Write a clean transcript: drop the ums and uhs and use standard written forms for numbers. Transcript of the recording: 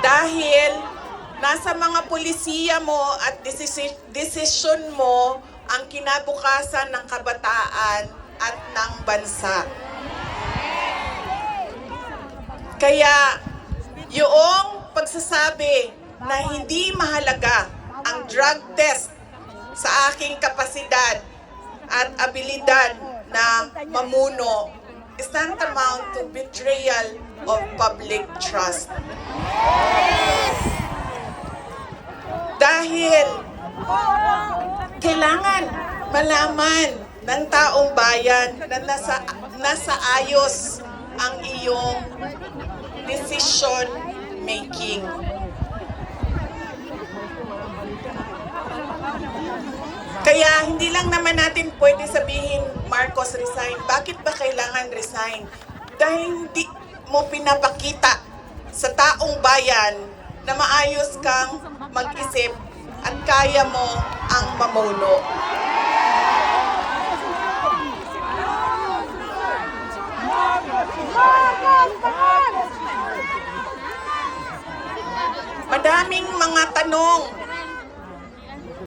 Dahil nasa mga pulisiya mo at desisyon mo ang kinabukasan ng kabataan at ng bansa. Kaya yung pagsasabi na hindi mahalaga ang drug test sa aking kapasidad at abilidad na mamuno is tantamount to betrayal of public trust. Dahil kailangan malaman ng taong bayan na nasa ayos ang iyong decision making. Kaya hindi lang naman natin pwede sabihin, Marcos resign. Bakit ba kailangan resign? Dahil hindi mo pinapakita sa taong bayan na maayos kang mag-isip at kaya mo ang mamuno. Madaming mga tanong